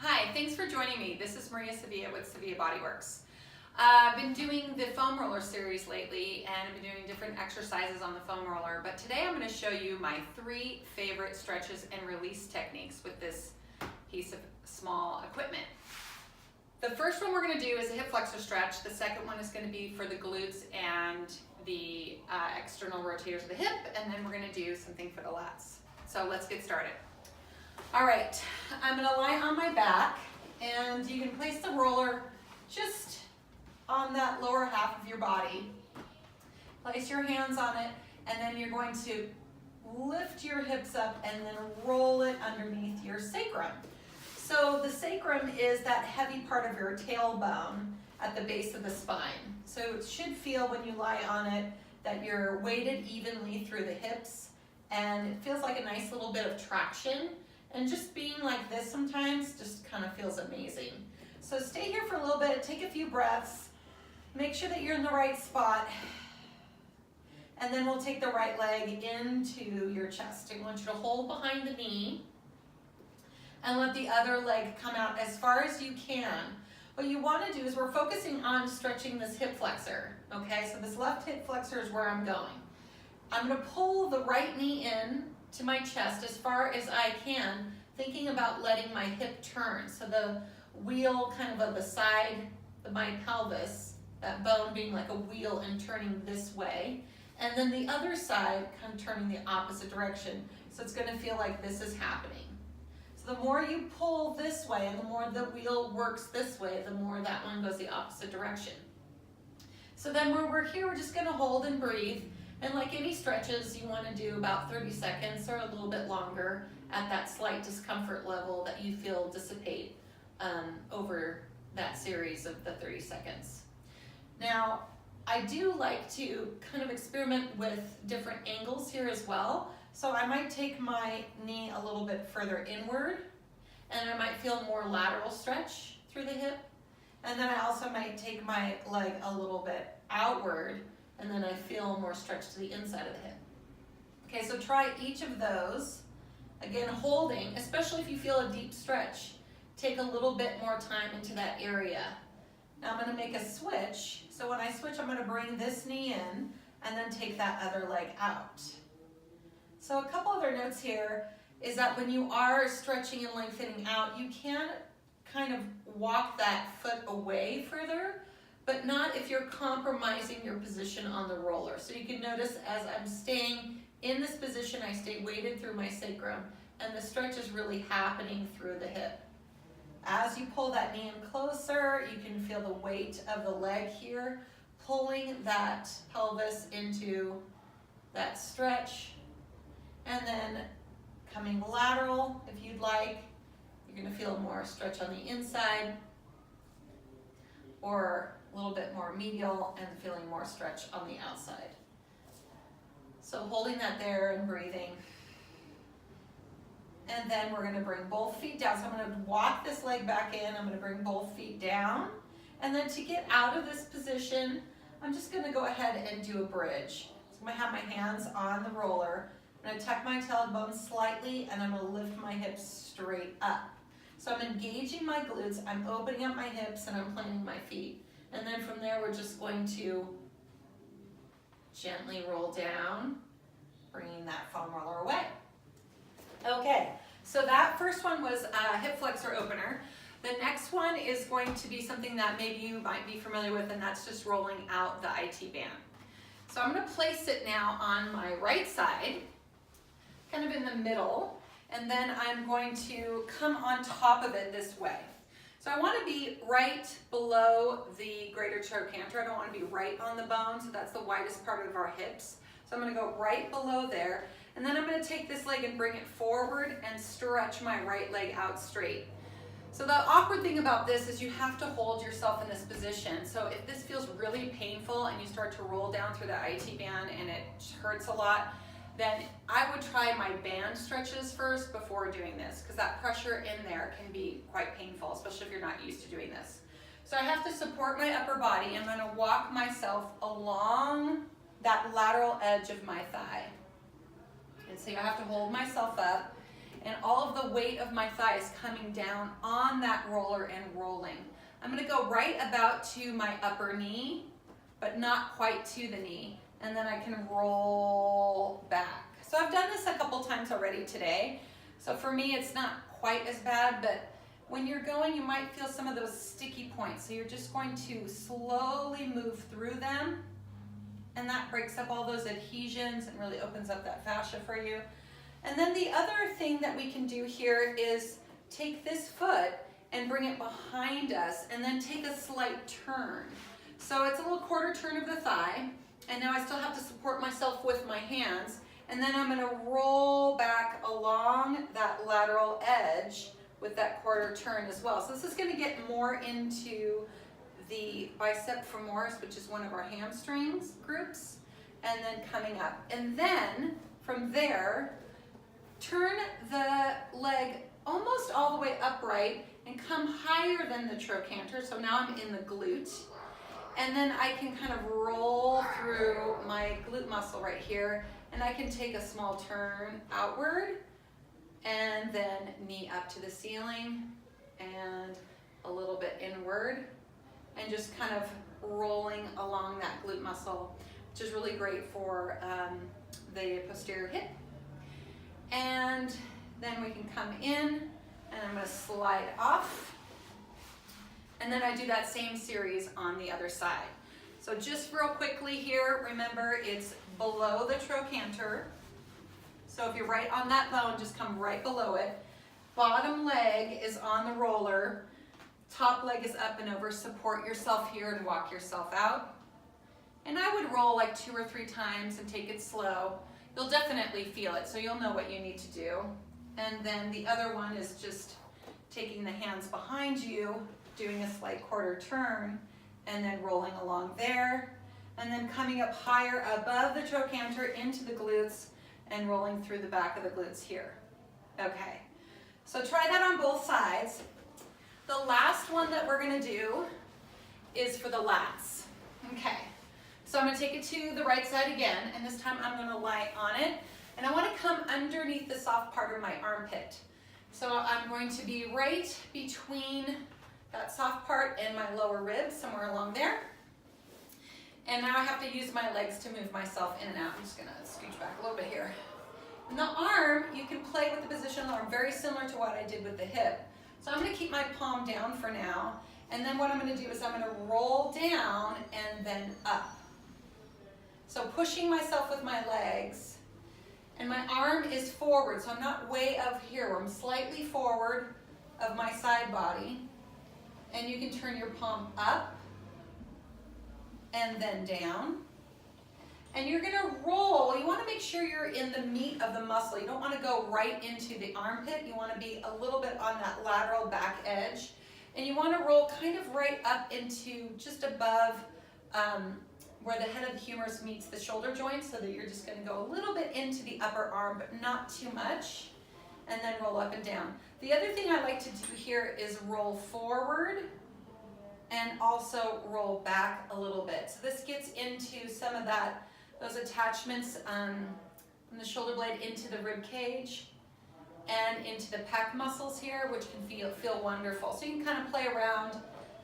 Hi, thanks for joining me. This is Maria Sevilla with Sevilla Bodyworks. I've been doing the foam roller series lately and I've been doing different exercises on the foam roller, but today I'm going to show you my 3 favorite stretches and release techniques with this piece of small equipment. The first one we're going to do is a hip flexor stretch. The second one is going to be for the glutes and the external rotators of the hip, and then we're going to do something for the lats. So let's get started. All right, I'm going to lie on my back, and you can place the roller just on that lower half of your body. Place your hands on it, and then you're going to lift your hips up and then roll it underneath your sacrum. So the sacrum is that heavy part of your tailbone at the base of the spine. So it should feel when you lie on it that you're weighted evenly through the hips, and it feels like a nice little bit of traction. And just being like this sometimes just kind of feels amazing. So stay here for a little bit, take a few breaths, make sure that you're in the right spot, and then we'll take the right leg into your chest. I want you to hold behind the knee and let the other leg come out as far as you can. What you want to do is we're focusing on stretching this hip flexor, okay? So this left hip flexor is where I'm going. I'm going to pull the right knee in to my chest as far as I can, thinking about letting my hip turn. So the wheel kind of the side of my pelvis, that bone being like a wheel and turning this way. And then the other side kind of turning the opposite direction. So it's going to feel like this is happening. So the more you pull this way and the more the wheel works this way, the more that one goes the opposite direction. So then when we're here, we're just going to hold and breathe. And like any stretches, you want to do about 30 seconds or a little bit longer at that slight discomfort level that you feel dissipate over that series of the 30 seconds. Now, I do like to kind of experiment with different angles here as well. So I might take my knee a little bit further inward, and I might feel more lateral stretch through the hip. And then I also might take my leg a little bit outward, and then I feel more stretch to the inside of the hip. Okay, so try each of those. Again, holding, especially if you feel a deep stretch, take a little bit more time into that area. Now I'm going to make a switch. So when I switch, I'm going to bring this knee in and then take that other leg out. So a couple other notes here is that when you are stretching and lengthening out, you can kind of walk that foot away further, but not if you're compromising your position on the roller. So you can notice as I'm staying in this position, I stay weighted through my sacrum, and the stretch is really happening through the hip. As you pull that knee in closer, you can feel the weight of the leg here, pulling that pelvis into that stretch, and then coming lateral if you'd like. You're going to feel more stretch on the inside, or a little bit more medial and feeling more stretch on the outside. So holding that there and breathing. And then we're going to bring both feet down. So I'm going to walk this leg back in. I'm going to bring both feet down. And then to get out of this position, I'm just going to go ahead and do a bridge. So I'm going to have my hands on the roller. I'm going to tuck my tailbone slightly, and I'm going to lift my hips straight up. So I'm engaging my glutes, I'm opening up my hips, and I'm planting my feet. And then from there, we're just going to gently roll down, bringing that foam roller away. Okay, so that first one was a hip flexor opener. The next one is going to be something that maybe you might be familiar with, and that's just rolling out the IT band. So I'm going to place it now on my right side, kind of in the middle, and then I'm going to come on top of it this way. So I want to be right below the greater trochanter. I don't want to be right on the bone, so that's the widest part of our hips. So I'm going to go right below there, and then I'm going to take this leg and bring it forward and stretch my right leg out straight. So the awkward thing about this is you have to hold yourself in this position. So if this feels really painful and you start to roll down through the IT band and it hurts a lot, then I would try my band stretches first before doing this, because that pressure in there can be quite painful, especially if you're not used to doing this. So I have to support my upper body. I'm going to walk myself along that lateral edge of my thigh. And so I have to hold myself up. and all of the weight of my thigh is coming down on that roller and rolling. I'm gonna go right about to my upper knee, but not quite to the knee, and then I can roll back. So I've done this a couple times already today, so for me it's not quite as bad, but when you're going, you might feel some of those sticky points, so you're just going to slowly move through them, and that breaks up all those adhesions and really opens up that fascia for you. And then the other thing that we can do here is take this foot and bring it behind us and then take a slight turn. So it's a little quarter turn of the thigh, and now I still have to support myself with my hands, and then I'm gonna roll back along that lateral edge with that quarter turn as well. So this is gonna get more into the bicep femoris, which is one of our hamstrings groups, and then coming up. And then from there, turn the leg almost all the way upright and come higher than the trochanter. So now I'm in the glute. And then I can kind of roll through my glute muscle right here, and I can take a small turn outward, and then knee up to the ceiling and a little bit inward, and just kind of rolling along that glute muscle, which is really great for the posterior hip. And then we can come in, and I'm going to slide off, and then I do that same series on the other side. So just real quickly here, remember it's below the trochanter. So if you're right on that bone, just come right below it. Bottom leg is on the roller. Top leg is up and over. Support yourself here and walk yourself out. And I would roll like 2 or 3 times and take it slow. You'll definitely feel it, so you'll know what you need to do. And then the other one is just taking the hands behind you, doing a slight quarter turn, and then rolling along there. And then coming up higher above the trochanter into the glutes, and rolling through the back of the glutes here. Okay, so try that on both sides. The last one that we're gonna do is for the lats. Okay, so I'm gonna take it to the right side again, and this time I'm gonna lie on it, and I wanna come underneath the soft part of my armpit. So I'm going to be right between that soft part and my lower ribs, somewhere along there. And now I have to use my legs to move myself in and out. I'm just gonna scooch back a little bit here. In the arm, you can play with the position of the arm, very similar to what I did with the hip. So I'm gonna keep my palm down for now, and then what I'm gonna do is I'm gonna roll down and then up. So pushing myself with my legs, and my arm is forward, so I'm not way up here. I'm slightly forward of my side body, and you can turn your palm up and then down. And you're gonna roll. You wanna make sure you're in the meat of the muscle. You don't wanna go right into the armpit. You wanna be a little bit on that lateral back edge. And you wanna roll kind of right up into just above where the head of the humerus meets the shoulder joint, so that you're just gonna go a little bit into the upper arm, but not too much, and then roll up and down. The other thing I like to do here is roll forward and also roll back a little bit. So this gets into some of those attachments from the shoulder blade into the rib cage and into the pec muscles here, which can feel wonderful. So you can kind of play around,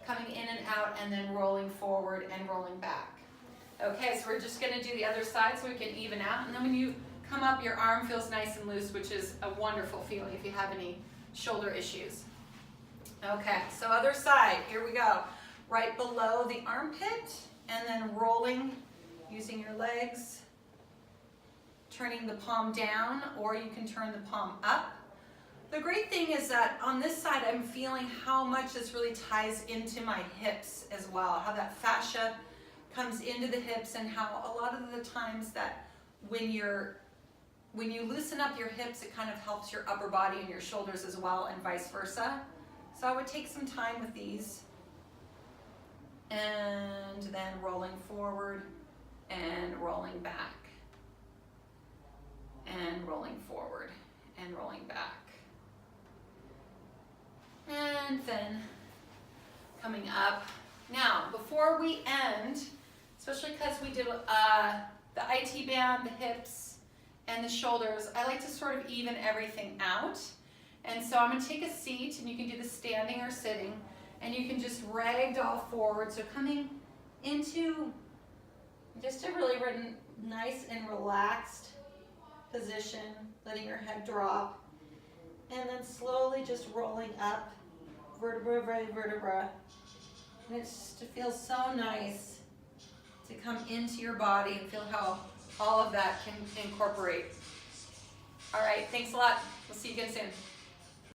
coming in and out, and then rolling forward and rolling back. Okay, so we're just gonna do the other side so we can even out. And then when you come up, your arm feels nice and loose, which is a wonderful feeling if you have any shoulder issues. Okay, so other side, here we go. Right below the armpit, and then rolling, using your legs, turning the palm down, or you can turn the palm up. The great thing is that on this side, I'm feeling how much this really ties into my hips as well, how that fascia comes into the hips, and how a lot of the times that when you loosen up your hips, it kind of helps your upper body and your shoulders as well, and vice versa. So I would take some time with these, and then rolling forward and rolling back, and rolling forward and rolling back, and then coming up. Now, before we end, especially because we did the IT band, the hips, and the shoulders, I like to sort of even everything out. And so I'm going to take a seat, and you can do this standing or sitting, and you can just ragdoll forward. So coming into just a really nice and relaxed position, letting your head drop, and then slowly just rolling up vertebra by vertebra. And it feels so nice to come into your body and feel how all of that can incorporate. All right, thanks a lot. We'll see you again soon.